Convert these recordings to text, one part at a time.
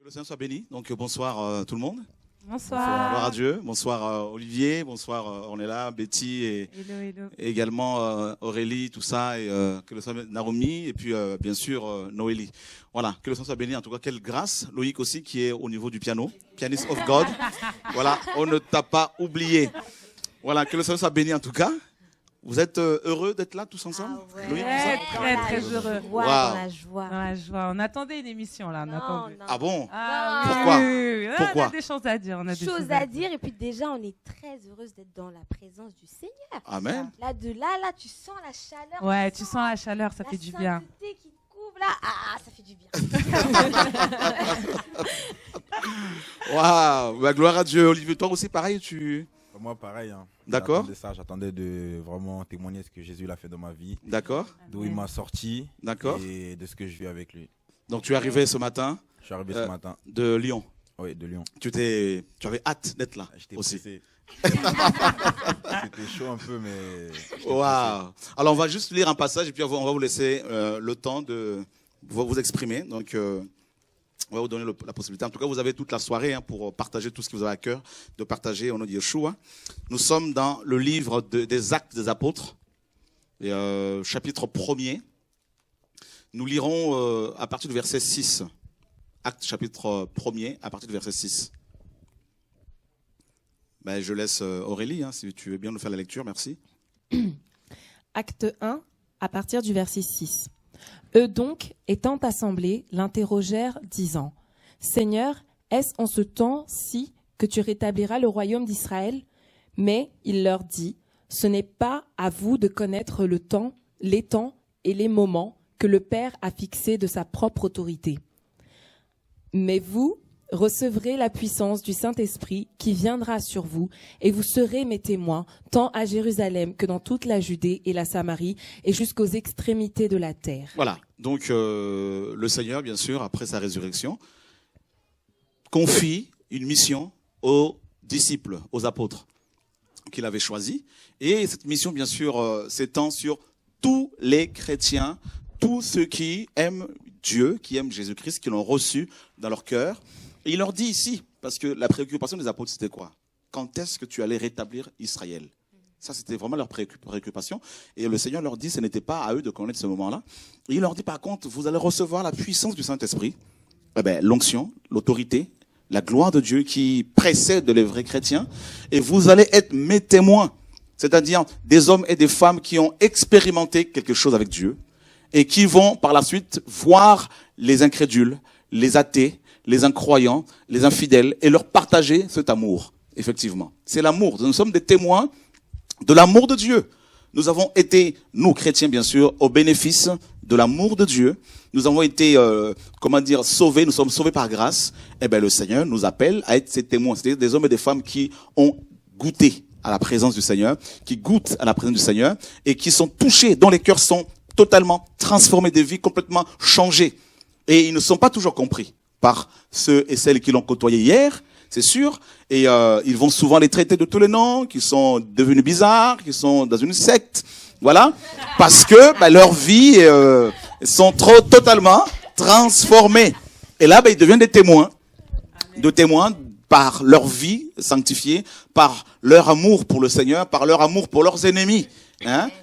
Que le Seigneur soit béni. Donc bonsoir tout le monde. Bonsoir. Gloire à Dieu. Bonsoir Olivier. Bonsoir Ornella, Betty et également Aurélie, tout ça. Et que le Seigneur Naomi et puis bien sûr Noélie. Voilà. Que le Seigneur soit béni. En tout cas, quelle grâce. Loïc aussi qui est au niveau du piano. Pianist of God. Voilà. On ne t'a pas oublié. Voilà. Que le Seigneur soit béni en tout cas. Vous êtes heureux d'être là tous ensemble? Loïc, très heureux. Wow. Dans la joie. Dans la joie. On attendait une émission là. Non. Ah bon? Ah, Pourquoi? oui. Pourquoi? On a des choses à dire. Choses à dire et puis déjà on est très heureuse d'être dans la présence du Seigneur. Amen. Là tu sens la chaleur. Ouais, tu sens la chaleur, ça fait du bien. La sainteté qui te couvre là, ça fait du bien. Waouh, bah, gloire à Dieu. Olivier, toi aussi pareil, Moi, pareil. Hein. D'accord. J'attendais de vraiment témoigner ce que Jésus a fait dans ma vie, D'accord. d'où il m'a sorti, D'accord. et de ce que je vis avec lui. Donc tu es arrivé ce matin Je suis arrivé ce matin, de Lyon. oui, de Lyon. Tu avais hâte d'être là J'étais aussi. pressé. C'était chaud un peu, mais... Waouh. Alors on va juste lire un passage et puis on va vous laisser le temps de vous exprimer. Donc on va vous donner la possibilité. En tout cas, vous avez toute la soirée pour partager tout ce qui vous a à cœur de partager au nom de Yeshua. Nous sommes dans le livre des Actes des Apôtres, chapitre 1er. Nous lirons à partir du verset 6. Actes chapitre 1er, à partir du verset 6. Ben, je laisse Aurélie, si tu veux bien nous faire la lecture, merci. Acte 1, à partir du verset 6. Eux donc, étant assemblés, l'interrogèrent, disant : Seigneur, est-ce en ce temps-ci que tu rétabliras le royaume d'Israël ? Mais il leur dit : Ce n'est pas à vous de connaître le temps, les temps et les moments que le Père a fixés de sa propre autorité. Mais vous recevrez la puissance du Saint-Esprit qui viendra sur vous, et vous serez mes témoins, tant à Jérusalem que dans toute la Judée et la Samarie, et jusqu'aux extrémités de la terre. Voilà, donc le Seigneur, bien sûr, après sa résurrection, confie une mission aux disciples, aux apôtres qu'il avait choisis. Et cette mission, bien sûr, s'étend sur tous les chrétiens, tous ceux qui aiment Dieu, qui aiment Jésus-Christ, qui l'ont reçu dans leur cœur. Et il leur dit ici, parce que la préoccupation des apôtres, c'était quoi? Quand est-ce que tu allais rétablir Israël? Ça, c'était vraiment leur préoccupation. Et le Seigneur leur dit, ce n'était pas à eux de connaître ce moment-là. Et il leur dit, par contre, vous allez recevoir la puissance du Saint-Esprit, l'onction, l'autorité, la gloire de Dieu qui précède les vrais chrétiens. Et vous allez être mes témoins, c'est-à-dire des hommes et des femmes qui ont expérimenté quelque chose avec Dieu et qui vont par la suite voir les incrédules, les athées, les incroyants, les infidèles, et leur partager cet amour, effectivement. C'est l'amour. Nous sommes des témoins de l'amour de Dieu. Nous avons été, nous chrétiens bien sûr, au bénéfice de l'amour de Dieu. Nous avons été, sauvés, nous sommes sauvés par grâce. Eh bien, le Seigneur nous appelle à être ces témoins, c'est-à-dire des hommes et des femmes qui ont goûté à la présence du Seigneur, qui goûtent à la présence du Seigneur, et qui sont touchés, dont les cœurs sont totalement transformés, des vies complètement changées. Et ils ne sont pas toujours compris par ceux et celles qui l'ont côtoyé hier, c'est sûr, et ils vont souvent les traiter de tous les noms, qui sont devenus bizarres, qui sont dans une secte, voilà, parce que leurs vies sont totalement transformées. Et là, ils deviennent des témoins par leur vie sanctifiée, par leur amour pour le Seigneur, par leur amour pour leurs ennemis.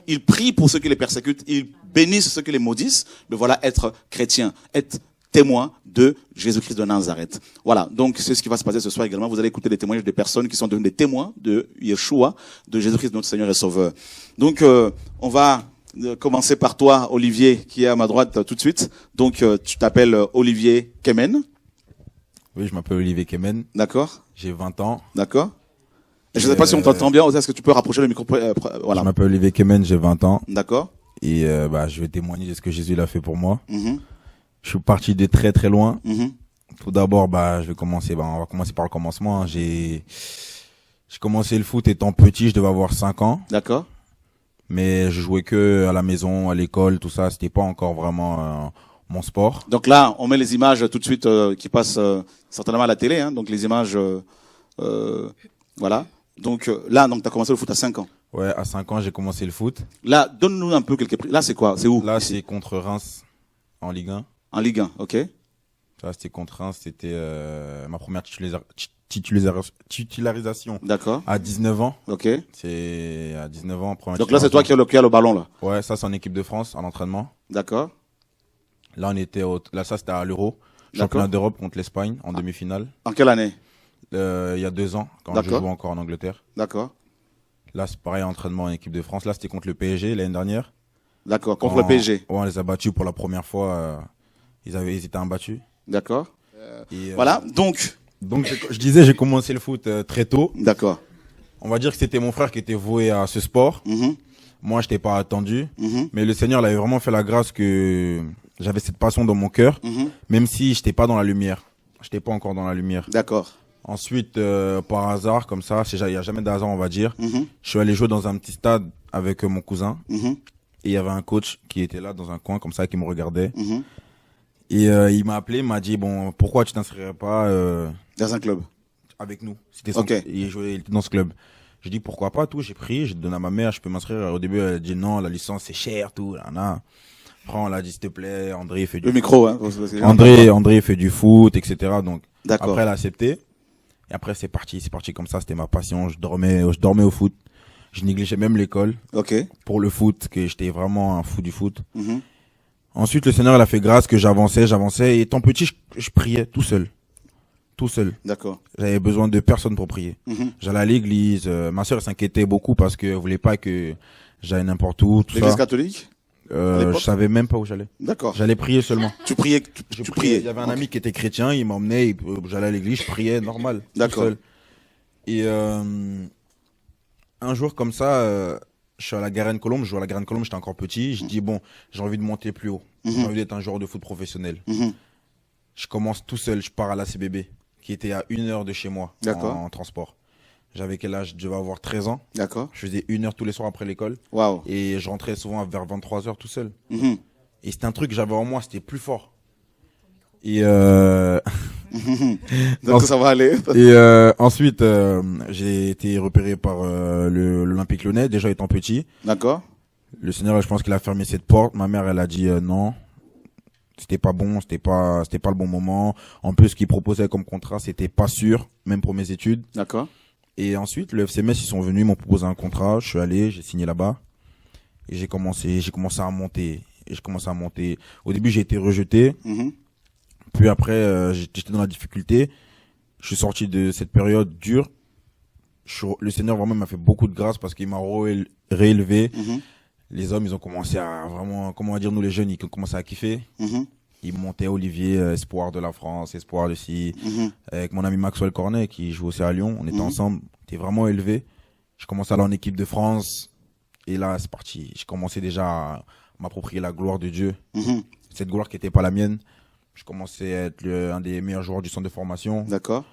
Ils prient pour ceux qui les persécutent, ils bénissent ceux qui les maudissent, mais voilà, être chrétien, être témoin de Jésus-Christ de Nazareth. Voilà, donc c'est ce qui va se passer ce soir également. Vous allez écouter des témoignages de personnes qui sont devenues des témoins de Yeshua, de Jésus-Christ notre Seigneur et Sauveur. Donc on va commencer par toi, Olivier, qui est à ma droite tout de suite. Donc tu t'appelles Olivier Kemen. Oui, je m'appelle Olivier Kemen. D'accord. J'ai 20 ans. D'accord. Et je ne sais pas si on t'entend bien. Est-ce que tu peux rapprocher le micro? Voilà. Je m'appelle Olivier Kemen, j'ai 20 ans. D'accord. Et je vais témoigner de ce que Jésus a fait pour moi. Je suis parti de très très loin. Tout d'abord, on va commencer par le commencement. J'ai commencé le foot étant petit, je devais avoir 5 ans. D'accord. Mais je jouais que à la maison, à l'école, tout ça. C'était pas encore vraiment mon sport. Donc là, on met les images tout de suite qui passent certainement à la télé. Donc les images, voilà. Donc là, tu as commencé le foot à 5 ans. Ouais, à 5 ans, j'ai commencé le foot. Là, donne-nous un peu quelques prix. Là, c'est quoi? C'est où? Là, c'est contre Reims, en Ligue 1. En Ligue 1, ok. Ça, c'était contre Reims. C'était ma première titularisation D'accord. à 19 ans. Ok. C'est à 19 ans. Donc là, c'est toi qui as le ballon, là. Ouais, ça, c'est en équipe de France, en entraînement. D'accord. Là, là, ça, c'était à l'Euro. D'accord. Championnat d'Europe contre l'Espagne en demi-finale. En quelle année? Il y a 2 ans, quand je D'accord. jouais encore en Angleterre. D'accord. Là, c'est pareil, entraînement en équipe de France. Là, c'était contre le PSG l'année dernière. D'accord. Contre le PSG. Ouais, on les a battus pour la première fois. Ils étaient imbattus. D'accord. Et, Voilà. Donc, je disais, j'ai commencé le foot très tôt. d'accord. On va dire que c'était mon frère qui était voué à ce sport. Mhm. Moi, je n'étais pas attendu. Mhm. Mais le Seigneur l'avait vraiment fait la grâce que j'avais cette passion dans mon cœur, Mhm. même si je n'étais pas dans la lumière. Je n'étais pas encore dans la lumière. D'accord. Ensuite, par hasard, comme ça, il n'y a jamais de hasard, on va dire, Mhm. je suis allé jouer dans un petit stade avec mon cousin. Mhm. Et il y avait un coach qui était là dans un coin, comme ça, qui me regardait. Mhm. Et il m'a appelé, il m'a dit, bon, pourquoi tu t'inscrirais pas Dans un club. avec nous? C'était son, Ok. il était dans ce club. J'ai dit, pourquoi pas, tout. J'ai pris, j'ai donné à ma mère, je peux m'inscrire. Au début, elle a dit, non, la licence, c'est cher, tout. Là, là. Après, on l'a dit, s'il te plaît, André fait Le micro, hein. parce que- André fait du foot, etc. Donc, D'accord. après, elle a accepté. Et après, c'est parti comme ça. C'était ma passion. Je dormais au foot. Je négligeais même l'école Ok. pour le foot, que j'étais vraiment un fou du foot. Mhm. Ensuite, le Seigneur, il a fait grâce que j'avançais. Et étant petit, je priais tout seul. Tout seul. D'accord. J'avais besoin de personne pour prier. Mhm. J'allais à l'église. Ma sœur s'inquiétait beaucoup parce qu'elle voulait pas que j'aille n'importe où, tout L'église ça. catholique? à Je l'époque savais même pas où j'allais. D'accord. J'allais prier seulement. Tu priais, Je tu priais. priais. Il y avait un Ok. ami qui était chrétien, il m'emmenait, j'allais à l'église, je priais normal. tout D'accord. seul. Et un jour comme ça, je suis à la Garenne-Colombe, je joue à la Garenne-Colombe, j'étais encore petit, je dis bon, j'ai envie de monter plus haut. J'ai envie d'être un joueur de foot professionnel. Mhm. Je commence tout seul, je pars à la CBB, qui était à 1 heure de chez moi, D'accord. en transport. J'avais quel âge? Je devais avoir 13 ans. D'accord. Je faisais 1 heure tous les soirs après l'école. Waouh. Et je rentrais souvent vers 23h tout seul. Mhm. Et c'était un truc que j'avais en moi, c'était plus fort. Et Donc ça va aller. ensuite, j'ai été repéré par l'Olympique Lyonnais, déjà étant petit. D'accord. Le Seigneur, je pense qu'il a fermé cette porte. Ma mère, elle a dit non. C'était pas bon, c'était pas le bon moment. En plus, ce qu'il proposait comme contrat, c'était pas sûr, même pour mes études. D'accord. Et ensuite, le FC Metz, ils sont venus, ils m'ont proposé un contrat. Je suis allé, j'ai signé là-bas. Et j'ai commencé à monter. Au début, j'ai été rejeté. Mhm. Puis après, j'étais dans la difficulté. Je suis sorti de cette période dure. Le Seigneur vraiment m'a fait beaucoup de grâce parce qu'il m'a réélevé. Mhm. Les hommes, ils ont commencé à vraiment, comment dire, nous les jeunes, ils ont commencé à kiffer. Mhm. Ils montaient Olivier, espoir de la France, espoir de ci. Mhm. Avec mon ami Maxwell Cornet qui joue aussi à Lyon. On était Mhm. ensemble. On était vraiment élevés. Je commençais à aller en équipe de France. Et là, c'est parti. Je commençais déjà à m'approprier la gloire de Dieu. Mhm. Cette gloire qui n'était pas la mienne. Je commençais à être un des meilleurs joueurs du centre de formation. D'accord.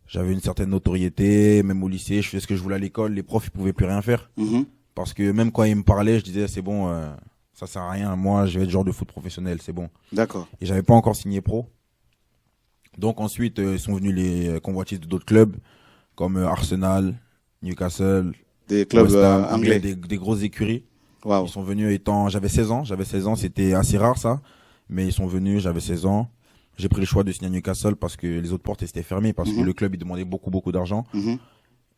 J'avais une certaine notoriété, même au lycée, je faisais ce que je voulais à l'école. Les profs, ils pouvaient plus rien faire. Mhm. Parce que même quand ils me parlaient, je disais, c'est bon, ça sert à rien. Moi, je vais être joueur de foot professionnel, c'est bon. D'accord. Et j'avais pas encore signé pro. Donc ensuite, ils sont venus les convoitises de d'autres clubs, comme Arsenal, Newcastle, Des clubs West Ham, anglais. des grosses écuries. Waouh. Ils sont venus j'avais 16 ans, c'était assez rare ça. Mais ils sont venus, j'avais 16 ans. J'ai pris le choix de signer à Newcastle parce que les autres portes étaient fermées, parce que le club, il demandait beaucoup d'argent. Mhm.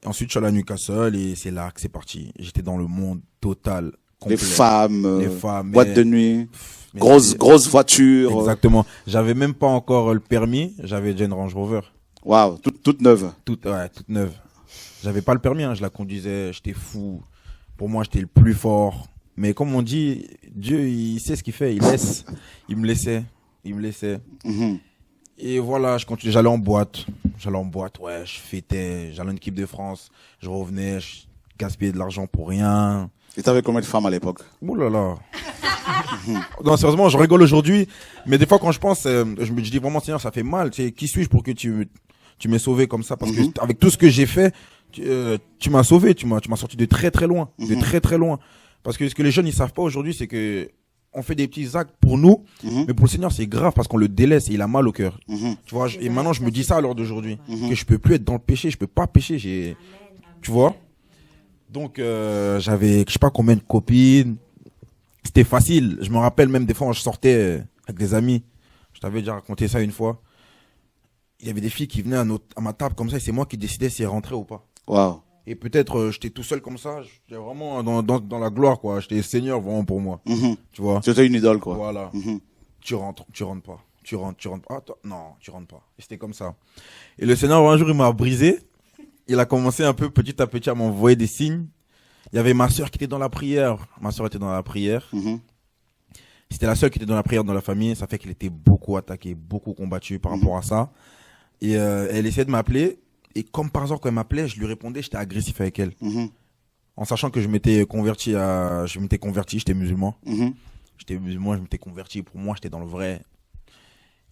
Ensuite, je suis allé à Newcastle et c'est là que c'est parti. J'étais dans le monde total, Les complet. femmes, Les femmes, boîte mais- de nuit, mais grosses voitures. Exactement. J'avais même pas encore le permis, j'avais déjà une Range Rover. Waouh, toute neuve. Toute neuve. J'avais pas le permis, hein, je la conduisais, j'étais fou. Pour moi, j'étais le plus fort. Mais comme on dit, Dieu, il sait ce qu'il fait, il laisse. Il me laissait. Mhm. Et voilà, je continuais, j'allais en boîte, ouais, je fêtais, j'allais en équipe de France, je revenais, je gaspillais de l'argent pour rien. Et t'avais combien de femmes à l'époque? Ouh là là. Non, sérieusement, je rigole aujourd'hui, mais des fois quand je pense, je me dis vraiment, Seigneur, ça fait mal, tu sais, qui suis-je pour que tu m'aies sauvé comme ça? Parce que avec tout ce que j'ai fait, tu m'as sauvé, tu m'as sorti de très très loin, de très très loin. Parce que ce que les jeunes ils savent pas aujourd'hui, c'est que on fait des petits actes pour nous, mais pour le Seigneur c'est grave parce qu'on le délaisse et il a mal au cœur. Mhm. Tu vois, et maintenant je me dis ça à l'heure d'aujourd'hui, que je peux plus être dans le péché, je peux pas pécher, tu vois. Donc j'avais je sais pas combien de copines, c'était facile. Je me rappelle même des fois quand je sortais avec des amis, Je t'avais déjà raconté ça une fois. Il y avait des filles qui venaient à ma table comme ça et c'est moi qui décidais si elles rentraient ou pas. Waouh. Et peut-être j'étais tout seul comme ça, j'étais vraiment dans la gloire, quoi. J'étais seigneur vraiment pour moi. Tu vois. C'était une idole, quoi. Voilà. Tu rentres pas. Tu rentres pas. Ah, toi, non, tu rentres pas. Et c'était comme ça. Et le Seigneur, un jour, il m'a brisé. Il a commencé un peu petit à petit à m'envoyer des signes. Il y avait ma sœur qui était dans la prière. Ma sœur était dans la prière. C'était la seule qui était dans la prière dans la famille. Ça fait qu'il était beaucoup attaqué, beaucoup combattu par rapport à ça. Et elle essayait de m'appeler. Et comme par hasard, quand elle m'appelait, je lui répondais, j'étais agressif avec elle. En sachant que je m'étais converti, j'étais musulman. J'étais musulman, je m'étais converti. Pour moi, j'étais dans le vrai.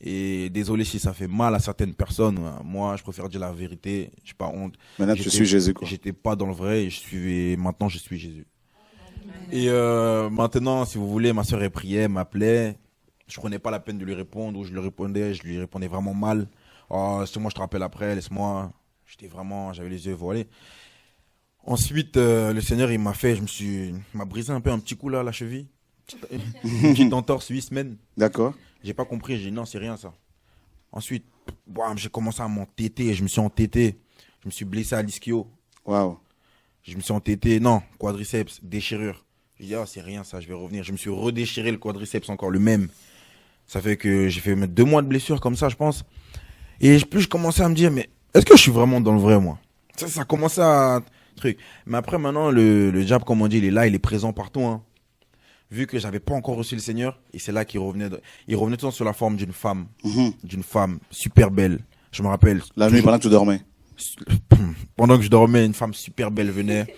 Et désolé si ça fait mal à certaines personnes. Moi, je préfère dire la vérité. J'ai pas honte. Maintenant, tu suis Jésus, quoi. J'étais pas dans le vrai et maintenant, je suis Jésus. Et maintenant, si vous voulez, ma sœur, elle priait, elle m'appelait. Je prenais pas la peine de lui répondre ou je lui répondais vraiment mal. Oh, c'est moi, je te rappelle après, laisse-moi. J'avais les yeux voilés. Ensuite, le Seigneur, il m'a brisé un peu un petit coup là, à la cheville. Une petite entorse 8 semaines. D'accord. J'ai pas compris, j'ai dit non, c'est rien ça. Ensuite, j'ai commencé à m'entêter, je me suis entêté. Je me suis blessé à l'ischio. Waouh. Je me suis entêté, non, quadriceps, déchirure. J'ai dit, c'est rien ça, je vais revenir. Je me suis redéchiré le quadriceps encore, le même. Ça fait que j'ai fait 2 mois de blessure comme ça, je pense. Et plus je commençais à me dire, mais est-ce que je suis vraiment dans le vrai, moi? Ça commençait à... truc. Mais après, maintenant, le diable, comme on dit, il est là, il est présent partout, hein. Vu que j'avais pas encore reçu le Seigneur, et c'est là qu'il revenait, il revenait tout le temps sur la forme d'une femme, super belle. Je me rappelle. La nuit, pendant que tu dormais. Pendant que je dormais, une femme super belle venait.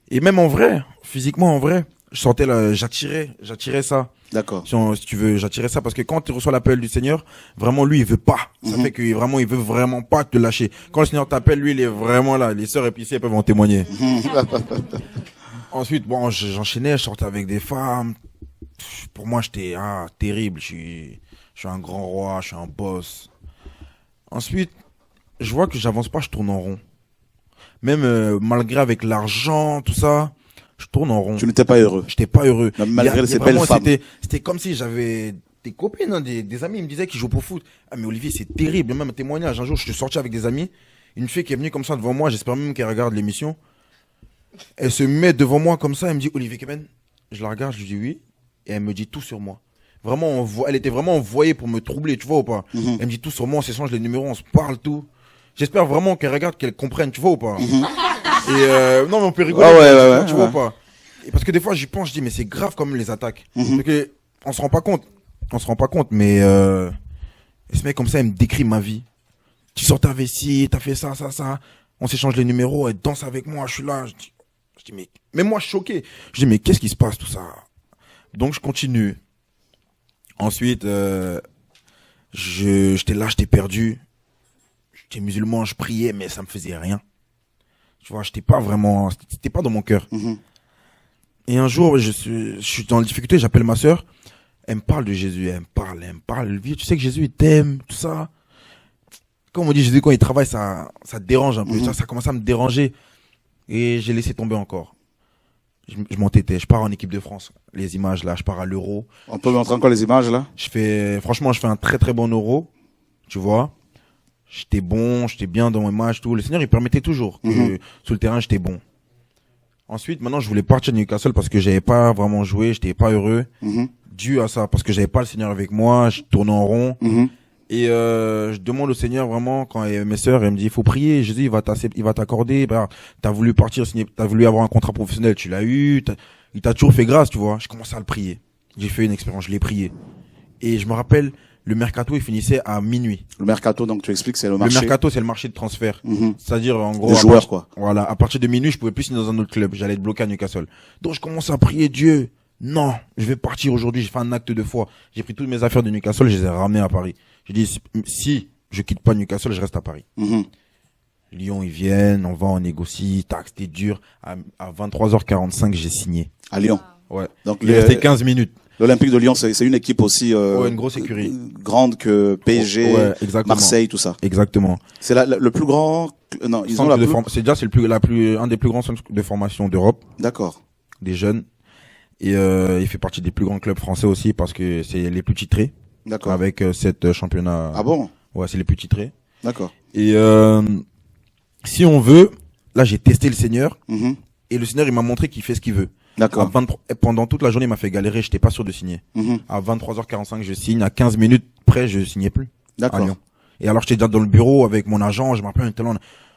Et même en vrai, physiquement en vrai, je sentais j'attirais ça. D'accord. Si tu veux, j'attirais ça parce que quand tu reçois l'appel du Seigneur, vraiment lui, il veut pas. Ça fait que vraiment, il veut vraiment pas te lâcher. Quand le Seigneur t'appelle, lui, il est vraiment là. Les sœurs épicées, elles peuvent en témoigner. Ensuite, j'enchaînais, je sortais avec des femmes. Pour moi, j'étais terrible. Je suis un grand roi, je suis un boss. Ensuite, je vois que j'avance pas, je tourne en rond. Même malgré avec l'argent, tout ça, je tourne en rond. Tu n'étais pas heureux. J'étais pas heureux. Malgré ces belles femmes. C'était comme si j'avais des copines, hein, des amis, ils me disaient qu'ils jouent au foot. Ah mais Olivier, c'est terrible. Même un témoignage. Un jour, je suis sorti avec des amis. Une fille qui est venue comme ça devant moi, j'espère même qu'elle regarde l'émission. Elle se met devant moi comme ça, elle me dit Olivier Kemen. Je la regarde, je lui dis oui. Et elle me dit tout sur moi. Vraiment, elle était vraiment envoyée pour me troubler, tu vois ou pas. Elle me dit tout sur moi, on s'échange les numéros, on se parle tout. J'espère vraiment qu'elle regarde, qu'elle comprenne, tu vois ou pas. Et non, mais on peut rigoler, tu vois ou pas. Et parce que des fois, j'y pense, je dis mais c'est grave comme les attaques. Parce que on se rend pas compte, mais ce mec comme ça, il me décrit ma vie. Tu sors ta vessie, t'as fait ça. On s'échange les numéros, elle danse avec moi, je suis là. Je dis mais moi, je suis choqué. Je dis mais qu'est-ce qui se passe tout ça? Donc je continue. Ensuite, j'étais là, j'étais perdu. J'étais musulman, je priais, mais ça me faisait rien. Tu vois, c'était pas dans mon cœur. Et un jour, je suis dans la difficulté, j'appelle ma sœur. Elle me parle de Jésus, elle me parle. Tu sais que Jésus, il t'aime, tout ça. Comme on dit, Jésus, quand il travaille, ça dérange un peu. Ça commence à me déranger. Et j'ai laissé tomber encore. Je m'entêtais. Je pars en équipe de France. Les images, là, je pars à l'Euro. On peut montrer encore les images, là? Franchement, je fais un très, très bon Euro. Tu vois? J'étais bon, j'étais bien dans mes matchs, tout. Le Seigneur, il permettait toujours que sur le terrain, j'étais bon. Ensuite, maintenant, je voulais partir de Newcastle parce que j'avais pas vraiment joué, j'étais pas heureux. Dû à ça, parce que j'avais pas le Seigneur avec moi, je tournais en rond. Et je demande au Seigneur vraiment, quand mes sœurs, elles me disent, il faut prier, Jésus, il va t'accorder. T'as voulu partir, t'as voulu avoir un contrat professionnel, tu l'as eu, il t'a toujours fait grâce, tu vois. Je commençais à le prier. J'ai fait une expérience, je l'ai prié. Et je me rappelle, le mercato, il finissait à minuit. Le mercato, donc tu expliques, c'est le marché. Le mercato, c'est le marché de transfert. C'est-à-dire, en gros. Des joueurs, quoi. Voilà. À partir de minuit, je pouvais plus signer dans un autre club. J'allais être bloqué à Newcastle. Donc, je commence à prier Dieu. Non, je vais partir aujourd'hui. J'ai fait un acte de foi. J'ai pris toutes mes affaires de Newcastle, je les ai ramenées à Paris. J'ai dit, si je quitte pas Newcastle, je reste à Paris. Lyon, ils viennent, on va, on négocie, tac, c'était dur. À 23h45, j'ai signé. À Lyon. Ouais. Donc, il restait 15 minutes. L'Olympique de Lyon, c'est une équipe aussi, une grosse écurie. Grande que PSG, Marseille, tout ça. Exactement. C'est le plus grand, non, ils ont la plus... un des plus grands centres de formation d'Europe. D'accord. Des jeunes. Et il fait partie des plus grands clubs français aussi parce que c'est les plus titrés. D'accord. Avec 7 championnats. Ah bon? Ouais, c'est les plus titrés. D'accord. Et si on veut, là j'ai testé le Seigneur Mhm. et le Seigneur il m'a montré qu'il fait ce qu'il veut. D'accord. Pendant toute la journée il m'a fait galérer, j'étais pas sûr de signer. Mhm. À 23h45 je signe, à 15 minutes près je signais plus à D'accord. Lyon. Et alors j'étais déjà dans le bureau avec mon agent, je me rappelle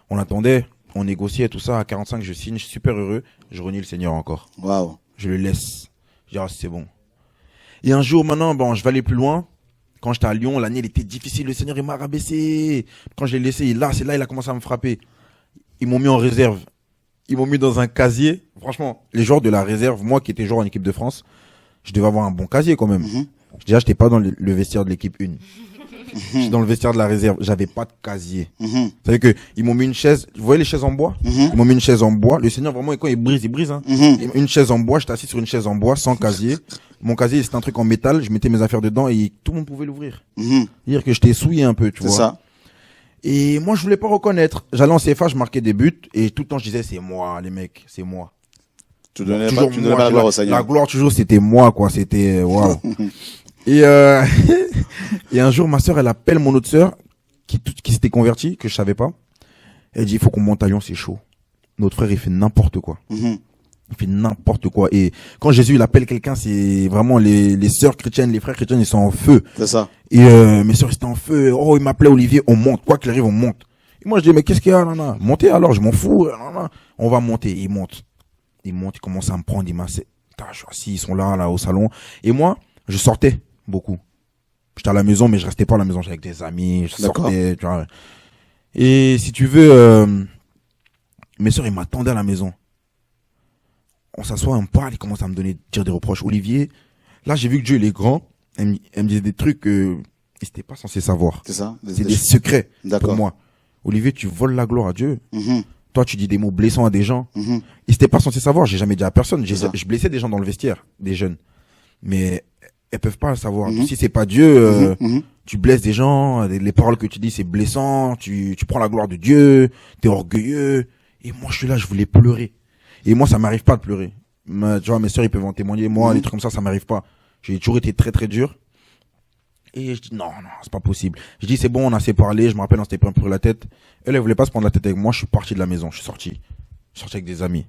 on attendait, on négociait tout ça, à 45 je signe, je suis super heureux, je renie le Seigneur encore. Waouh. Je le laisse. Je dis ah c'est bon. Et un jour maintenant, bon, je vais aller plus loin. Quand j'étais à Lyon, l'année elle était difficile, le Seigneur il m'a rabaissé. Quand je l'ai laissé, c'est là il a commencé à me frapper. Ils m'ont mis en réserve. Ils m'ont mis dans un casier. Franchement, les joueurs de la réserve, moi qui étais joueur en équipe de France, je devais avoir un bon casier quand même. Mhm. Déjà, j'étais pas dans le vestiaire de l'équipe 1. J'étais dans le vestiaire de la réserve. J'avais pas de casier. Mhm. Vous savez que ils m'ont mis une chaise. Vous voyez les chaises en bois? Mhm. Ils m'ont mis une chaise en bois. Le Seigneur vraiment quand il brise, hein. Mhm. Une chaise en bois. J'étais assis sur une chaise en bois sans casier. Mon casier c'était un truc en métal. Je mettais mes affaires dedans et tout le monde pouvait l'ouvrir. Mhm. Dire que j'étais souillé un peu, tu C'est vois. ça. Et moi je voulais pas reconnaître. J'allais en CFA, je marquais des buts et tout le temps je disais c'est moi les mecs, c'est moi. Tu donnais Toujours pas la gloire au Seigneur. La gloire toujours c'était moi quoi, c'était waouh. Et et un jour ma sœur elle appelle mon autre sœur qui s'était convertie que je savais pas. Elle dit il faut qu'on monte à Lyon, c'est chaud. Notre frère il fait n'importe quoi. Mhm. Il fait n'importe quoi et quand Jésus il appelle quelqu'un, c'est vraiment les sœurs chrétiennes, les frères chrétiens ils sont en feu. C'est ça. Et mes sœurs étaient en feu. Oh, il m'appelait Olivier, on monte. Quoi qu'il arrive, on monte. Et moi, je dis, mais qu'est-ce qu'il y a, nana? Montez alors, je m'en fous. Nana. On va monter. Il monte. Il commence à me prendre. Il m'a dit, je suis assis, ils sont là, au salon. Et moi, je sortais beaucoup. J'étais à la maison, mais je restais pas à la maison. J'étais avec des amis, je D'accord. sortais, tu vois. Et si tu veux, mes sœurs, ils m'attendaient à la maison. On s'assoit, on parle, ils commencent à me dire des reproches. Olivier, là, j'ai vu que Dieu, il est grand. Elle me disait des trucs que ils n'étaient pas censés savoir. C'est ça. C'est des secrets D'accord. pour moi. Olivier, tu voles la gloire à Dieu. Mhm. Toi, tu dis des mots blessants à des gens. Mhm. Ils n'étaient pas censés savoir. J'ai jamais dit à personne. C'est ça. Je blessais des gens dans le vestiaire, des jeunes. Mais elles peuvent pas le savoir. Mhm. Si c'est pas Dieu, Mhm. Mhm. tu blesses des gens. Les paroles que tu dis, c'est blessant. Tu prends la gloire de Dieu. T'es orgueilleux. Et moi, je suis là, je voulais pleurer. Et moi, ça m'arrive pas de pleurer. Tu vois, mes sœurs, ils peuvent en témoigner. Moi, Mhm. des trucs comme ça m'arrive pas. J'ai toujours été très, très dur. Et je dis, non, c'est pas possible. Je dis, c'est bon, on a assez parlé. Je me rappelle, on s'était pris un peu la tête. Elle voulait pas se prendre la tête avec moi. Je suis parti de la maison. Je suis sorti. Je suis sorti avec des amis.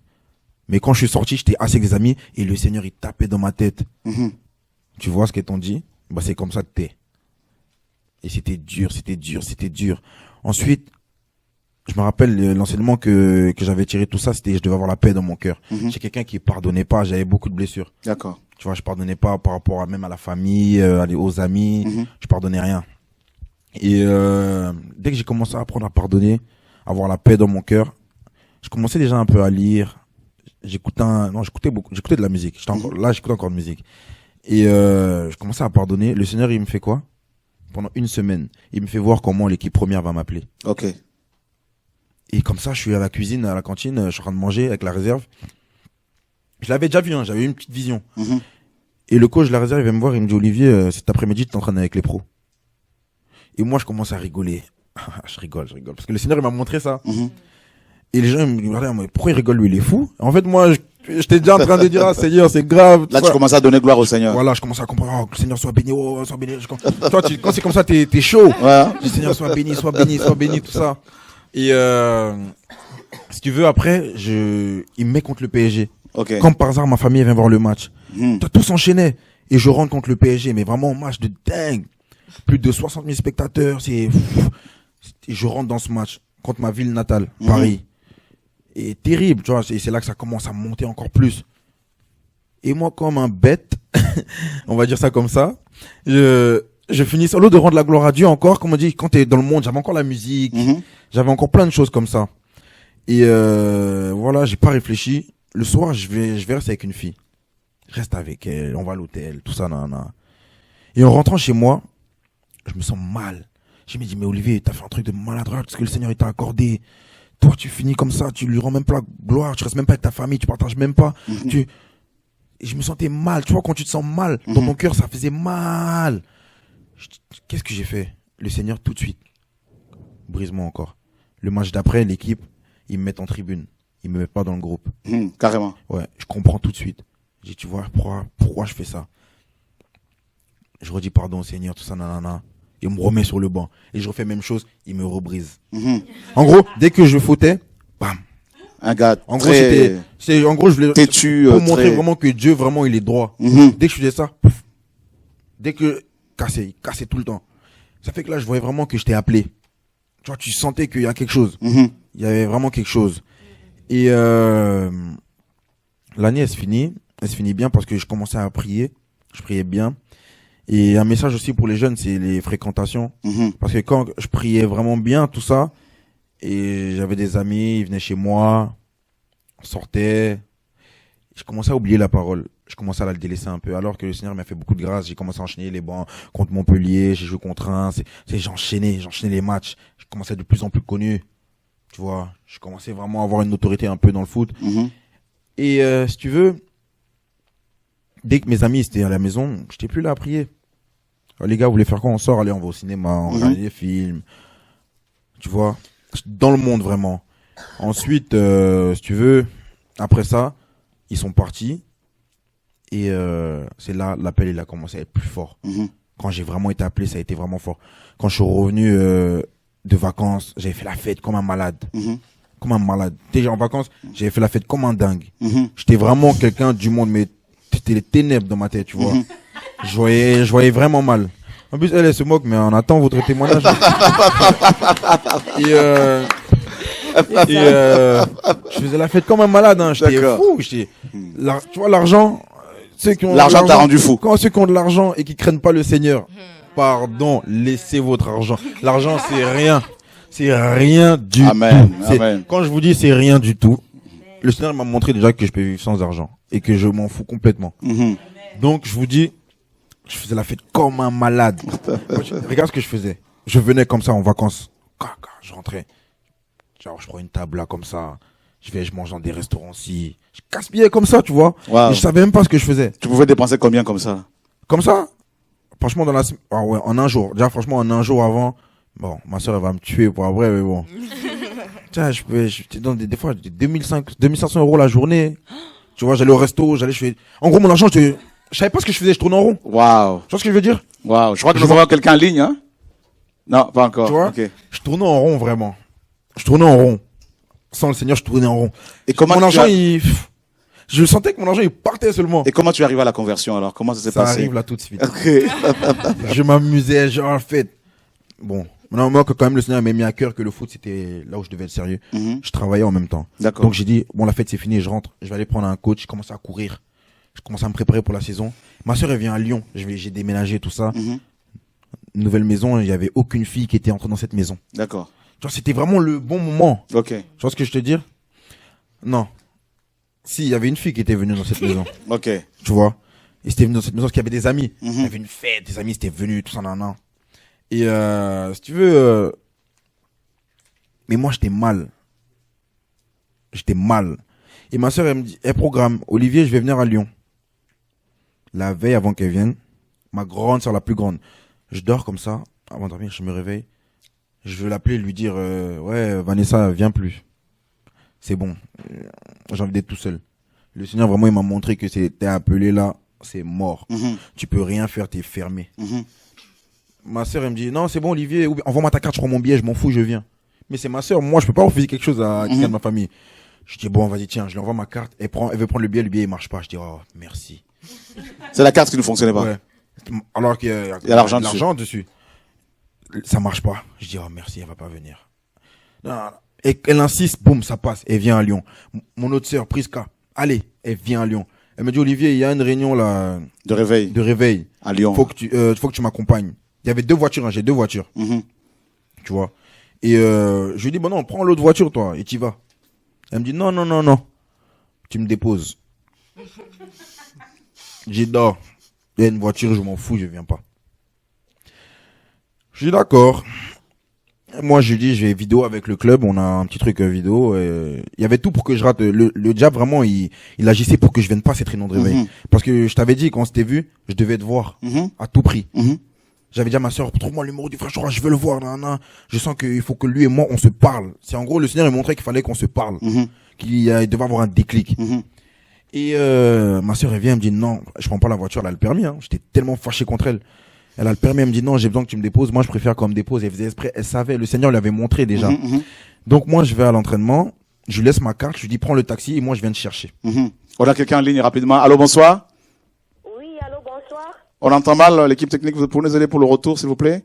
Mais quand je suis sorti, j'étais assis avec des amis et le Seigneur, il tapait dans ma tête. Mhm. Tu vois ce qu'ils t'ont dit? Bah, c'est comme ça que t'es. Et c'était dur, c'était dur, c'était dur. Ensuite, je me rappelle l'enseignement que j'avais tiré tout ça, c'était je devais avoir la paix dans mon cœur. Mhm. J'étais quelqu'un qui pardonnait pas, j'avais beaucoup de blessures. D'accord. Tu vois, je pardonnais pas par rapport à même à la famille, aux amis, Mhm. je pardonnais rien. Et dès que j'ai commencé à apprendre à pardonner, avoir la paix dans mon cœur, je commençais déjà un peu à lire. J'écoutais de la musique. J'écoutais encore de musique. Et je commençais à pardonner. Le Seigneur, il me fait quoi? Pendant une semaine, il me fait voir comment l'équipe première va m'appeler. Ok. Et comme ça, je suis à la cuisine, à la cantine, je suis en train de manger avec la réserve. Je l'avais déjà vu, hein, j'avais eu une petite vision. Mhm. Et le coach de la réserve, il vient me voir, il me dit, Olivier, cet après-midi, tu t'entraînes avec les pros. Et moi, je commence à rigoler. je rigole. Parce que le Seigneur, il m'a montré ça. Mhm. Et les gens, ils me regardaient, mais pourquoi il rigole, lui, il est fou? En fait, moi, j'étais déjà en train de dire, ah, Seigneur, c'est grave. Là, tu commences à donner gloire au Seigneur. Voilà, je commence à comprendre, oh, que le Seigneur soit béni, oh, soit béni. Toi, quand c'est comme ça, t'es chaud. Ouais. Le Seigneur soit béni, tout ça. Et si tu veux, après, il me met contre le PSG. Ok. Comme par hasard, ma famille vient voir le match. Mhm. Tout s'enchaînait. Et je rentre contre le PSG, mais vraiment un match de dingue. Plus de 60 000 spectateurs, et je rentre dans ce match contre ma ville natale, Paris. Et terrible, tu vois, c'est là que ça commence à monter encore plus. Et moi, comme un bête, on va dire ça comme ça, je finis, au lieu de rendre la gloire à Dieu encore, comme on dit, quand t'es dans le monde, j'avais encore la musique, Mhm. j'avais encore plein de choses comme ça. Et voilà, j'ai pas réfléchi. Le soir, je vais rester avec une fille. Je reste avec elle, on va à l'hôtel, tout ça, nanana. Et en rentrant chez moi, je me sens mal. Je me dis, mais Olivier, t'as fait un truc de maladroit, parce que le Seigneur il t'a accordé. Toi, tu finis comme ça, tu lui rends même pas la gloire, tu restes même pas avec ta famille, tu partages même pas. Et je me sentais mal. Tu vois, quand tu te sens mal, dans ton cœur, ça faisait mal. Qu'est-ce que j'ai fait? Le Seigneur, tout de suite, brise-moi encore. Le match d'après, l'équipe, ils me mettent en tribune. Ils me mettent pas dans le groupe. Mhm. Carrément. Ouais, je comprends tout de suite. J'ai dit, tu vois, pourquoi je fais ça? Je redis pardon au Seigneur, tout ça, nanana. Il me remet sur le banc. Et je refais la même chose, il me rebrise. En gros, dès que je fautais, bam. Un gars En gros, en gros, je voulais têtu, pour montrer vraiment que Dieu, vraiment, il est droit. Dès que je faisais ça, pouf. Dès que il cassait tout le temps. Ça fait que là, je voyais vraiment que j'étais appelé. Tu vois, tu sentais qu'il y a quelque chose. Il y avait vraiment quelque chose. Et l'année, elle se finit bien parce que je commençais à prier. Je priais bien. Et un message aussi pour les jeunes, c'est les fréquentations. Parce que quand je priais vraiment bien, tout ça, et j'avais des amis, ils venaient chez moi, on sortait, je commençais à oublier la parole. Je commençais à la délaisser un peu. Alors que le Seigneur m'a fait beaucoup de grâce. J'ai commencé à enchaîner les bancs contre Montpellier. J'ai joué contre Reims. J'enchaînais les matchs. Je commençais à être de plus en plus connu. Tu vois, je commençais vraiment à avoir une autorité un peu dans le foot. Et si tu veux, dès que mes amis étaient à la maison, j'étais plus là à prier. Alors, les gars, vous voulez faire quoi? On sort, allez, on va au cinéma, on regarde des films. Tu vois, dans le monde vraiment. Ensuite, si tu veux, après ça, ils sont partis. Et c'est là, l'appel, il a commencé à être plus fort. Quand j'ai vraiment été appelé, ça a été vraiment fort. Quand je suis revenu de vacances, j'avais fait la fête comme un malade. Comme un malade. Déjà en vacances, j'avais fait la fête comme un dingue. J'étais vraiment quelqu'un du monde, mais c'était les ténèbres dans ma tête, tu vois. Je voyais vraiment mal. En plus, elle se moque, mais on attend votre témoignage. Je faisais la fête comme un malade, hein. J'étais fou. Tu vois, l'argent, l'argent t'a rendu fou. Quand ceux qui ont de l'argent et qui craignent pas le Seigneur, pardon, laissez votre argent. L'argent, c'est rien. C'est rien du tout. Amen. Quand je vous dis c'est rien du tout, le Seigneur m'a montré déjà que je peux vivre sans argent et que je m'en fous complètement. Donc, je vous dis, je faisais la fête comme un malade. Regarde ce que je faisais. Je venais comme ça en vacances. Je rentrais. Genre, je prends une table là comme ça. Je mange dans des restaurants-ci. Je casse-pied comme ça, tu vois. Wow. Et je savais même pas ce que je faisais. Tu pouvais dépenser combien comme ça? Comme ça? Franchement, en un jour. Déjà, franchement, en un jour avant, bon, ma soeur, elle va me tuer pour après, mais bon. Tiens, j'étais dans des fois, 2500 euros la journée. Tu vois, j'allais au resto, en gros, mon argent, je savais pas ce que je faisais, je tournais en rond. Waouh. Tu vois ce que je veux dire? Waouh. Je crois que nous avons quelqu'un en ligne, hein? Non, pas encore. Tu vois? Okay. Je tournais en rond, vraiment. Je tournais en rond. Sans le Seigneur, je tournais en rond. Et comment mon argent, je sentais que mon argent, il partait seulement. Et comment tu arrives à la conversion, alors? Comment ça s'est passé? Ça arrive là tout de suite. Okay. Je m'amusais, genre, en fait. Bon. Maintenant, moi, quand même, le Seigneur m'a mis à cœur que le foot, c'était là où je devais être sérieux. Je travaillais en même temps. D'accord. Donc, j'ai dit, bon, la fête, c'est fini, je rentre. Je vais aller prendre un coach. Je commence à courir. Je commence à me préparer pour la saison. Ma soeur, elle vient à Lyon. J'ai déménagé, tout ça. Nouvelle maison, il y avait aucune fille qui était entrée dans cette maison. D'accord. Tu vois, c'était vraiment le bon moment. Ok. Tu vois ce que je te dis? Non. Si, il y avait une fille qui était venue dans cette maison. Ok. Tu vois? Et c'était venu dans cette maison parce qu'il y avait des amis. Il y avait une fête, des amis étaient venus, tout ça, nan. Et si tu veux... Mais moi, j'étais mal. J'étais mal. Et ma soeur, elle me dit, elle programme, Olivier, je vais venir à Lyon. La veille, avant qu'elle vienne, ma grande soeur, la plus grande, je dors comme ça, avant de dormir, je me réveille. Je veux l'appeler, lui dire, ouais, Vanessa, viens plus. C'est bon. J'ai envie d'être tout seul. Le Seigneur, vraiment, il m'a montré que t'es appelé là, c'est mort. Tu peux rien faire, t'es fermé. Ma sœur, elle me dit, non, c'est bon, Olivier, envoie-moi ta carte, je prends mon billet, je m'en fous, je viens. Mais c'est ma sœur, moi, je peux pas refuser quelque chose à quelqu'un de ma famille. Je dis, bon, vas-y, tiens, je lui envoie ma carte, elle veut prendre le billet, il marche pas. Je dis, oh, merci. C'est la carte qui ne fonctionnait pas. Ouais. Alors qu'il y a l'argent dessus. Ça marche pas. Je dis, oh, merci, elle va pas venir. Non. Et elle insiste, boum, ça passe, elle vient à Lyon. Mon autre sœur, Priska, allez, elle vient à Lyon. Elle me dit, Olivier, il y a une réunion là. De réveil. À Lyon. Faut que tu m'accompagnes. Il y avait 2 voitures, hein, j'ai 2 voitures. Tu vois. Et je lui dis, bon non, prends l'autre voiture, toi, et tu y vas. Elle me dit, non. Tu me déposes. J'ai dors. Il y a une voiture, je m'en fous, je viens pas. Je dis, d'accord. Moi, je lui dis, je vais vidéo avec le club, on a un petit truc vidéo. Il y avait tout pour que je rate. Le diable, vraiment, il agissait pour que je vienne pas à cette réunion de réveil. Parce que je t'avais dit, quand on s'était vu, je devais te voir. À tout prix. J'avais dit à ma soeur, trouve-moi le numéro du frère, je veux le voir. Je sens qu'il faut que lui et moi, on se parle. C'est en gros, le Seigneur, il montrait qu'il fallait qu'on se parle. Qu'il devait avoir un déclic. Et ma soeur, elle vient, elle me dit, non, je prends pas la voiture, elle a le permis. J'étais tellement fâché contre elle. Elle a le permis, elle me dit non, j'ai besoin que tu me déposes. Moi, je préfère qu'on me dépose. Elle faisait exprès, elle savait, le Seigneur lui avait montré déjà. Donc moi, je vais à l'entraînement, je lui laisse ma carte, je lui dis prends le taxi et moi je viens te chercher. On a quelqu'un en ligne rapidement. Allô, bonsoir. Oui, allô, bonsoir. On entend mal l'équipe technique. Vous pouvez nous aider pour le retour, s'il vous plaît?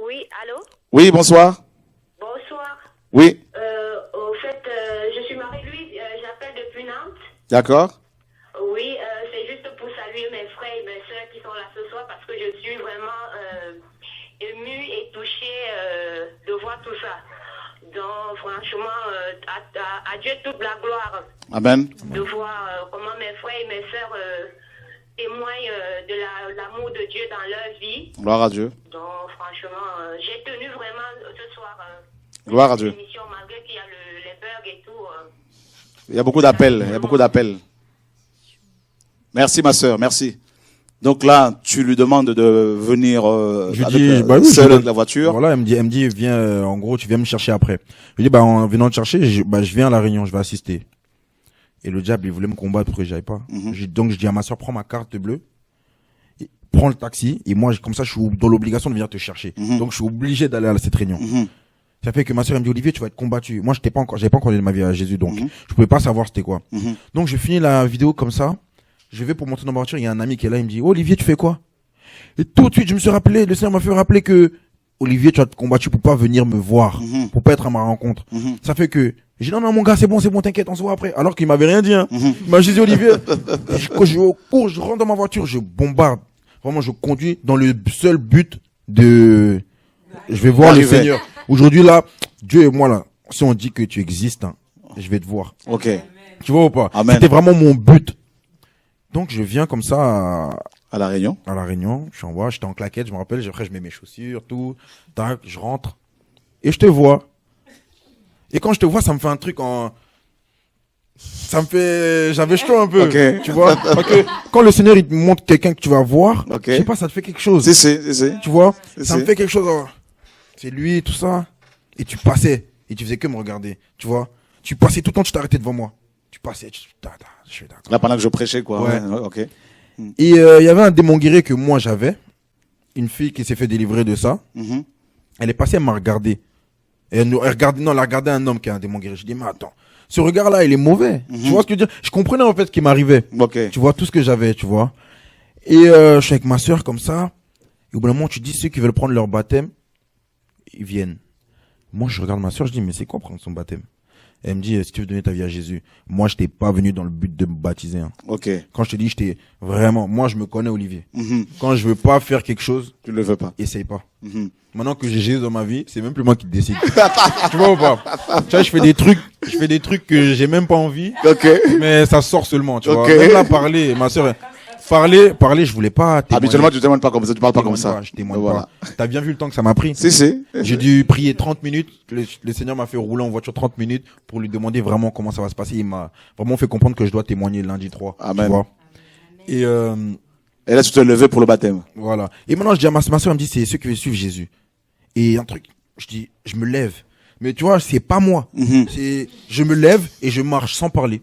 Oui, allô? Oui, bonsoir. Bonsoir. Oui, Au fait, je suis Marie-Louise, j'appelle depuis Nantes. d'accord. Oui, c'est juste pour saluer mes frères et mes soeurs qui sont là ce soir parce que je suis vraiment émue et touchée de voir tout ça. Donc, franchement, à Dieu toute la gloire Amen. de voir comment mes frères et mes sœurs témoignent de l'amour de Dieu dans leur vie. Gloire à Dieu. Donc, franchement, j'ai tenu vraiment ce soir Gloire à Dieu. l'émission, malgré qu'il y a les bugs et tout. Il y a beaucoup d'appels. Il y a beaucoup d'appels. Merci, ma sœur. Merci. Donc là, tu lui demandes de venir Je avec, dis, oui, seul avec la voiture. Voilà, elle me dit, viens, en gros, tu viens me chercher après. Je dis, en venant te chercher, je viens à la réunion, je vais assister. Et le diable, il voulait me combattre pour que j'aille pas. Donc, je dis à ma soeur, prends ma carte bleue, et prends le taxi, et moi, comme ça, je suis dans l'obligation de venir te chercher. Donc, je suis obligé d'aller à cette réunion. Ça fait que ma soeur, elle me dit, Olivier, tu vas être combattu. Moi, j'avais pas encore donné ma vie à Jésus, donc, je pouvais pas savoir c'était quoi. Donc, je finis la vidéo comme ça. Je vais pour monter dans ma voiture, il y a un ami qui est là, il me dit, oh, Olivier, tu fais quoi? Et tout de suite, je me suis rappelé, le Seigneur m'a fait rappeler que, Olivier, tu as combattu pour pas venir me voir, pour pas être à ma rencontre. Ça fait que, j'ai dit, non, mon gars, c'est bon, t'inquiète, on se voit après. Alors qu'il m'avait rien dit, hein. Il m'a juste dit, Olivier, je rentre dans ma voiture, je bombarde. Vraiment, je conduis dans le seul but de, je vais voir le Seigneur. Aujourd'hui, là, Dieu et moi, là, si on dit que tu existes, hein, je vais te voir. Ok. Tu vois ou pas? Amen. C'était vraiment mon but. Donc, je viens comme ça À la Réunion. à la réunion, je suis en voie, j'étais en claquette, je me rappelle, après je mets mes chaussures, tout, tac, je rentre, et je te vois. Et quand je te vois, ça me fait un truc j'avais chaud un peu, Ok. tu vois. Parce que quand le Seigneur, il te montre quelqu'un que tu vas voir, Ok. je sais pas, ça te fait quelque chose. Si. Tu vois, Si, ça si. me fait quelque chose, c'est lui, tout ça. Et tu passais, et tu faisais que me regarder, tu vois. Tu passais tout le temps, tu t'arrêtais devant moi. Tu passais, je suis d'accord. Là, pendant que je prêchais, quoi. Ouais. Ok. Et il y avait un démon guéri que moi j'avais, une fille qui s'est fait délivrer de ça. Elle est passée, elle m'a regardé. Elle a regardé un homme qui a un démon guéri. Je dis, mais attends, ce regard-là, il est mauvais. Tu vois ce que je veux dire? Je comprenais en fait ce qui m'arrivait. Ok. Tu vois, tout ce que j'avais, tu vois. Et je suis avec ma soeur comme ça. Et au bout d'un moment, tu dis, ceux qui veulent prendre leur baptême, ils viennent. Moi, je regarde ma soeur, je dis, mais c'est quoi prendre son baptême? Elle me dit, si tu veux donner ta vie à Jésus, moi, je t'ai pas venu dans le but de me baptiser. Hein. Ok. Quand je te dis, moi, je me connais, Olivier. Quand je veux pas faire quelque chose, Tu ne le veux pas. essaye pas. Maintenant que j'ai Jésus dans ma vie, c'est même plus moi qui décide. Tu vois ou pas? Tu vois, je fais des trucs que j'ai même pas envie. Ok. Mais ça sort seulement, tu vois. Ok. Même là, parler, ma soeur, parler, je voulais pas témoigner. Habituellement, tu ne témoignes pas comme ça. Tu parles pas comme ça. Je témoigne Voilà. pas. T'as bien vu le temps que ça m'a pris? Si. J'ai dû prier 30 minutes. Le Seigneur m'a fait rouler en voiture 30 minutes pour lui demander vraiment comment ça va se passer. Il m'a vraiment fait comprendre que je dois témoigner lundi 3. Amen. Tu vois. Et Et là, tu te levais pour le baptême. voilà. Et maintenant, je dis à ma soeur, elle me dit, c'est ceux qui veulent suivre Jésus. Et un truc, je dis, je me lève. Mais tu vois, c'est pas moi. Je me lève et je marche sans parler.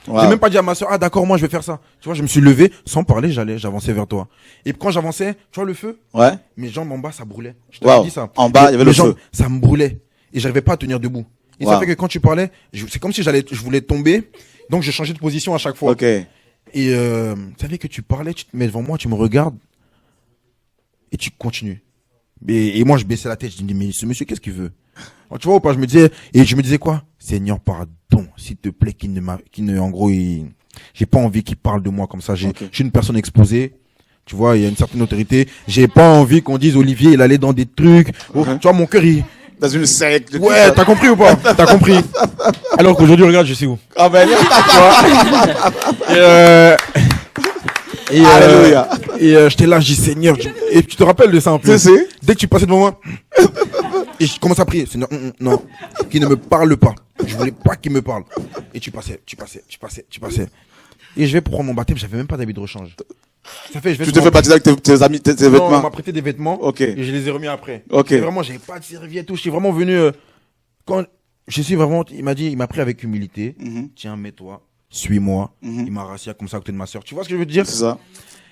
Wow. J'ai même pas dit à ma soeur, d'accord, moi je vais faire ça. Tu vois, je me suis levé sans parler, j'avançais vers toi. Et quand j'avançais, tu vois le feu, Ouais. mes jambes en bas, ça brûlait. Je Wow. t'avais dit ça. En bas, il y avait Mes le jambes, feu. ça me brûlait. Et j'arrivais pas à tenir debout. Et ça Wow. fait que quand tu parlais, c'est comme si je voulais tomber. Donc je changeais de position à chaque fois. Ok. Et tu savais que tu parlais, tu te mets devant moi, tu me regardes. Et tu continues. Et moi je baissais la tête, je dis, mais ce monsieur, qu'est-ce qu'il veut? Tu vois ou pas, je me disais quoi? Seigneur, pardon, s'il te plaît, en gros, j'ai pas envie qu'il parle de moi comme ça. Je suis une personne exposée. Tu vois, il y a une certaine autorité. J'ai pas envie qu'on dise Olivier, il allait dans des trucs. Oh, tu vois, mon cœur, Dans une secte. ouais, t'as compris ou pas? T'as compris. Alors qu'aujourd'hui, regarde, je sais où. Amen. Alléluia. Et j'étais là, je dis Seigneur. Et tu te rappelles de ça en plus? Si. Dès que tu passais devant moi, et je commence à prier. Seigneur, non, qu'il ne me parle pas. Je voulais pas qu'il me parle. Et tu passais. Et je vais prendre mon baptême, j'avais même pas d'habit de rechange. Ça fait, Tu t'es fait baptiser avec tes amis, tes non, on vêtements. m'a prêté des vêtements. Ok. Et je les ai remis après. Ok. Et vraiment, j'avais pas de serviette, tout. Je suis vraiment venu, quand je suis vraiment, il m'a pris avec humilité. Tiens, mets-toi, suis-moi. Il m'a rassis comme ça à côté de ma soeur. Tu vois ce que je veux te dire? C'est ça.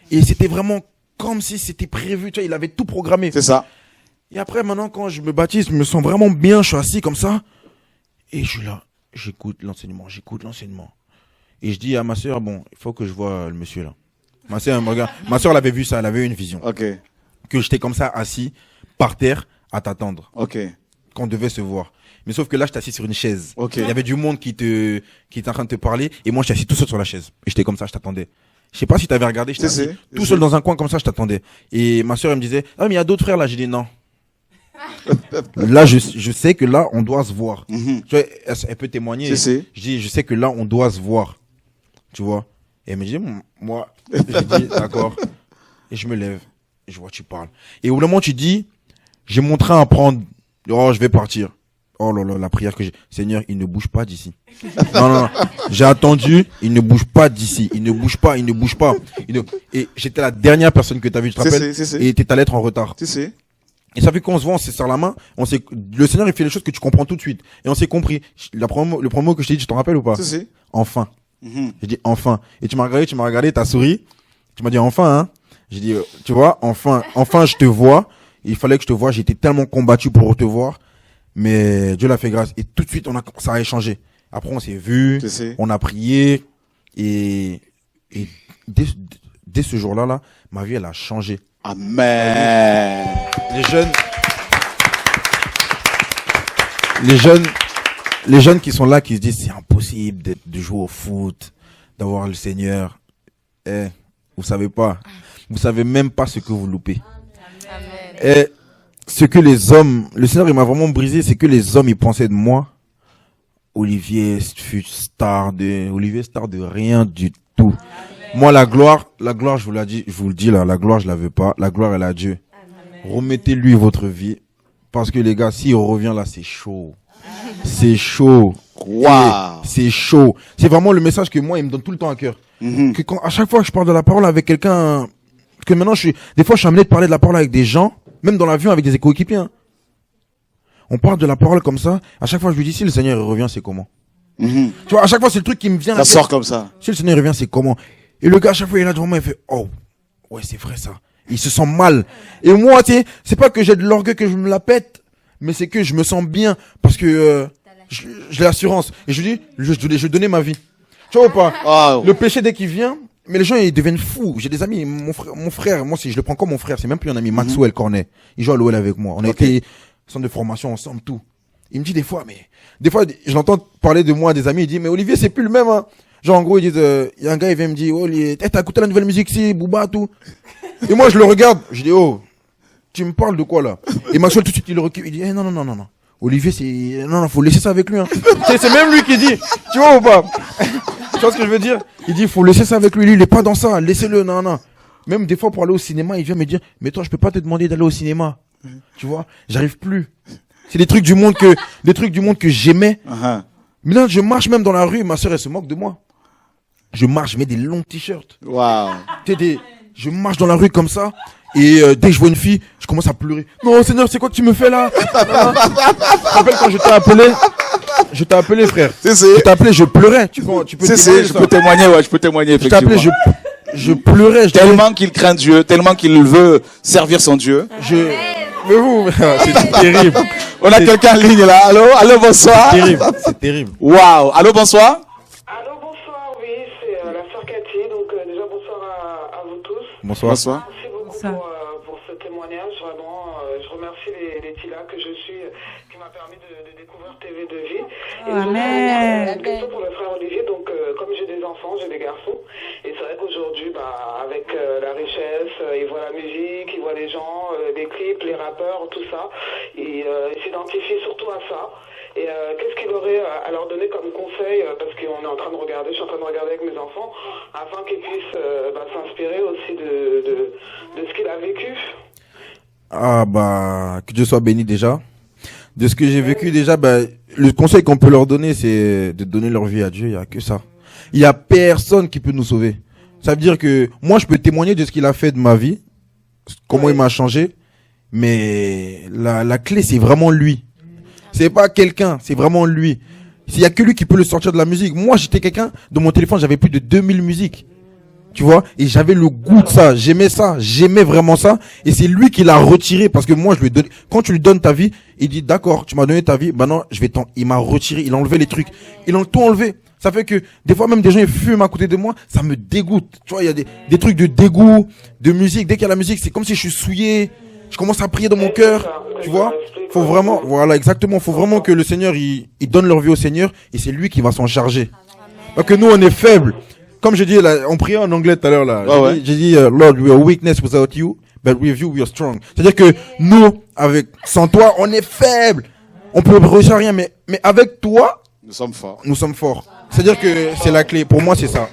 Et c'était vraiment comme si c'était prévu, tu vois, il avait tout programmé. C'est ça. Et après, maintenant, quand je me baptise, je me sens vraiment bien, je suis assis comme ça. Et je suis là, j'écoute l'enseignement. Et je dis à ma sœur, bon, il faut que je vois le monsieur là. Ma sœur, elle me regarde. Ma sœur, elle avait vu ça, elle avait eu une vision. Ok. Que j'étais comme ça, assis, par terre, à t'attendre. Ok. Qu'on devait se voir. Mais sauf que là, j'étais assis sur une chaise. Ok. Il y avait du monde qui était en train de te parler. Et moi, j'étais assis tout seul sur la chaise. Et j'étais comme ça, je t'attendais. Je sais pas si t'avais regardé, j'étais assis tout seul dans un coin comme ça, je t'attendais. Et ma sœur, elle me disait, ah, mais il y a d'autres frères là. J'ai dit non. Là, je sais que là, on doit se voir. Tu vois, elle peut témoigner. Je dis, je sais que là, on doit se voir. Tu vois. Et elle me dit, moi, je dis, d'accord. Et je me lève. Et je vois, tu parles. Et au moment où tu dis, j'ai mon train à prendre. Oh, je vais partir. Oh là là, la prière que j'ai. Seigneur, il ne bouge pas d'ici. Non. J'ai attendu, il ne bouge pas d'ici. Il ne bouge pas. Et j'étais la dernière personne que tu as vue, tu te rappelles? Et tu allé être en retard. Et ça fait qu'on se voit, on se serre la main, le Seigneur, il fait les choses que tu comprends tout de suite. Et on s'est compris. Le premier mot que je t'ai dit, tu t'en rappelles ou pas? Enfin. J'ai dit enfin. Et tu m'as regardé, t'as souri. Tu m'as dit enfin, hein. J'ai dit, tu vois, enfin, je te vois. Il fallait que je te voie. J'étais tellement combattu pour te voir. Mais Dieu l'a fait grâce. Et tout de suite, ça a échangé. Après, on s'est vu. On a prié. Et dès ce jour-là, ma vie, elle a changé. Amen. Les jeunes qui sont là, qui se disent c'est impossible de jouer au foot, d'avoir le Seigneur. Vous savez pas. Vous savez même pas ce que vous loupez. Et ce que les hommes, le Seigneur, il m'a vraiment brisé, c'est que les hommes, ils pensaient de moi. Olivier fut star de rien du tout. Moi, la gloire, je vous le dis là, la gloire, je la veux pas. La gloire, elle est à Dieu. Remettez-lui votre vie. Parce que les gars, s'il revient là, c'est chaud. C'est chaud. Wow. C'est chaud. C'est vraiment le message que moi, il me donne tout le temps à cœur. Que à chaque fois que je parle de la parole avec quelqu'un, que maintenant des fois, je suis amené de parler de la parole avec des gens, même dans l'avion avec des coéquipiers. Hein. On parle de la parole comme ça. À chaque fois, je lui dis, si le Seigneur revient, c'est comment? Tu vois, à chaque fois, c'est le truc qui me vient. Ça sort comme ça. Si le Seigneur revient, c'est comment? Et le gars, à chaque fois, il est là devant moi, il fait, oh, ouais, c'est vrai ça. Il se sent mal. Et moi, tu sais, c'est pas que j'ai de l'orgueil que je me la pète, mais c'est que je me sens bien parce que j'ai l'assurance. Et je lui dis, je vais donner ma vie. Tu vois ou pas? Oh. Le péché, dès qu'il vient, mais les gens, ils deviennent fous. J'ai des amis, mon frère, moi, si je le prends comme mon frère, c'est même plus un ami, Maxwell Cornet. Il joue à l'OL avec moi. On a été centre de formation ensemble, tout. Il me dit des fois, je l'entends parler de moi à des amis, il dit, mais Olivier, c'est plus le même, hein. Genre, en gros, il dit, il y a un gars, il vient me dire, oh, t'as écouté la nouvelle musique, si, Booba, tout. Et moi, je le regarde, je dis, oh, tu me parles de quoi, là? Et Maxwell, tout de suite, il le recule, il dit, non. Olivier, non, faut laisser ça avec lui, hein. C'est même lui qui dit, tu vois ou pas? Tu vois ce que je veux dire? Il dit, faut laisser ça avec lui, il est pas dans ça, laissez-le, non. Même des fois, pour aller au cinéma, il vient me dire, mais toi, je peux pas te demander d'aller au cinéma. Tu vois? J'arrive plus. C'est des trucs du monde que j'aimais. Mais là, je marche même dans la rue, ma sœur, elle se moque de moi. Je marche, je mets des longs t-shirts. Waouh. Je marche dans la rue comme ça, et dès que je vois une fille, je commence à pleurer. Non, Seigneur, c'est quoi que tu me fais là? Tu te rappelles quand je t'ai appelé, frère. Je t'ai appelé, je pleurais. Tu peux je peux témoigner, effectivement. Je t'ai appelé, je pleurais. Tellement qu'il craint Dieu, tellement qu'il veut servir son Dieu. Mais vous, c'est terrible. On a quelqu'un en ligne là. Allô, bonsoir. C'est terrible. Waouh. Allô, bonsoir. Allô, bonsoir, oui, c'est la sœur Cathy. Donc, déjà, bonsoir à vous tous. Bonsoir. Merci beaucoup pour ce témoignage. Vraiment, je remercie les Tila que je suis, qui m'a permis de découvrir TV de vie. Et Amen. une question pour le frère Olivier. Donc, comme j'ai des enfants, j'ai des garçons. Et c'est vrai qu'aujourd'hui, avec la richesse, ils voient la musique, ils voient les gens, les clips, les rappeurs, tout ça. Ils s'identifient surtout à ça. Et qu'est-ce qu'il aurait à leur donner comme conseil, parce qu'on est en train de regarder, je suis en train de regarder avec mes enfants, afin qu'ils puissent s'inspirer aussi de ce qu'il a vécu. Que Dieu soit béni déjà. De ce que j'ai vécu déjà, le conseil qu'on peut leur donner, c'est de donner leur vie à Dieu. Il n'y a que ça. Il n'y a personne qui peut nous sauver. Ça veut dire que moi, je peux témoigner de ce qu'il a fait de ma vie, comment il m'a changé, mais la clé, c'est vraiment lui. C'est pas quelqu'un, c'est vraiment lui. Il y a que lui qui peut le sortir de la musique. Moi, j'étais quelqu'un, de mon téléphone, j'avais plus de 2000 musiques. Tu vois, et j'avais le goût de ça, j'aimais vraiment ça, et c'est lui qui l'a retiré, parce que moi je lui donne, quand tu lui donnes ta vie, il dit d'accord, tu m'as donné ta vie, non, il m'a retiré, il a enlevé les trucs, il a tout enlevé. Ça fait que, des fois même des gens ils fument à côté de moi, ça me dégoûte. Tu vois, il y a des trucs de dégoût, de musique, dès qu'il y a la musique, c'est comme si je suis souillé, je commence à prier dans mon cœur, tu vois. Faut vraiment, voilà, exactement, faut vraiment que le Seigneur, il donne leur vie au Seigneur, et c'est lui qui va s'en charger. Parce que nous on est faibles. Comme je dis, on priait en anglais tout à l'heure, là. J'ai dit, Lord, we are weakness without you, but with you, we are strong. C'est-à-dire que nous, sans toi, on est faibles. On peut réussir à rien, mais avec toi, nous sommes forts. Nous sommes forts. C'est-à-dire que c'est la clé. Pour moi, c'est ça.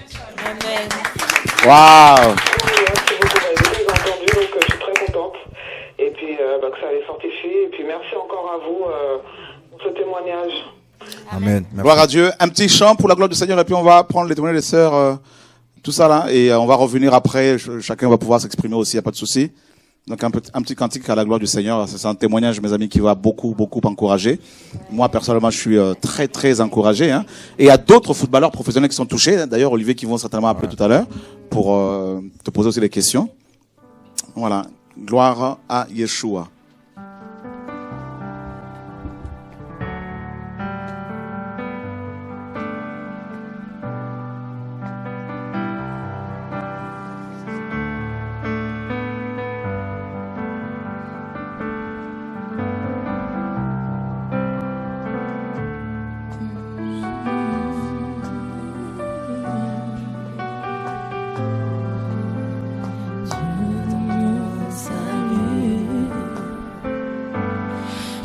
Waouh! Merci beaucoup. J'ai entendu, donc je suis très contente. Et puis, que ça allait fortifier. Et puis, merci encore à vous pour ce témoignage. Amen. Merci. Gloire à Dieu. Un petit chant pour la gloire du Seigneur et puis on va prendre les témoignages des sœurs, tout ça là, et on va revenir après. Chacun va pouvoir s'exprimer aussi, y a pas de souci. Donc un petit cantique à la gloire du Seigneur. C'est un témoignage, mes amis, qui va beaucoup encourager. Moi personnellement, je suis très encouragé. Hein. Et il y a d'autres footballeurs professionnels qui sont touchés. D'ailleurs, Olivier, qui vont certainement appeler tout à l'heure pour te poser aussi des questions. Voilà. Gloire à Yeshua.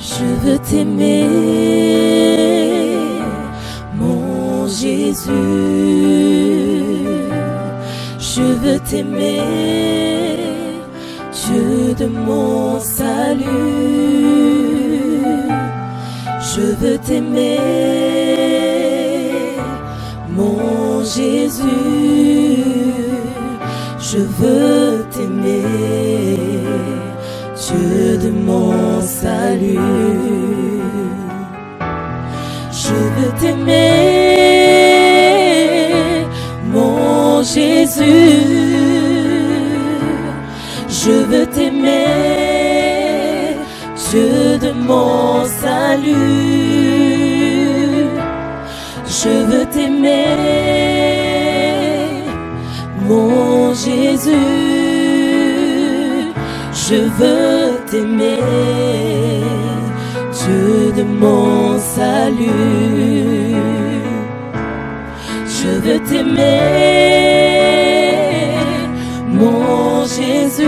Je veux t'aimer, mon Jésus. Je veux t'aimer, Dieu de mon salut. Je veux t'aimer, mon Jésus. Je veux t'aimer, Dieu de mon salut. Je veux t'aimer, mon Jésus. Je veux t'aimer, Dieu de mon salut. Je veux t'aimer, mon Jésus. Je veux t'aimer, Dieu de mon salut. Je veux t'aimer, mon Jésus.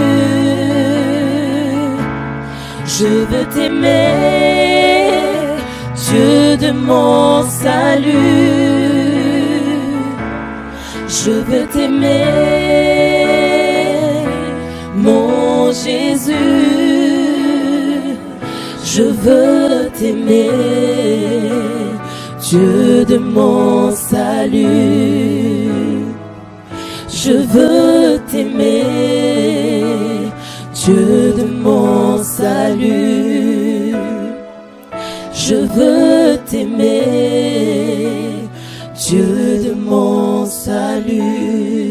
Je veux t'aimer, Dieu de mon salut. Je veux t'aimer, mon Jésus. Je veux t'aimer, Dieu de mon salut. Je veux t'aimer, Dieu de mon salut. Je veux t'aimer, Dieu de mon salut.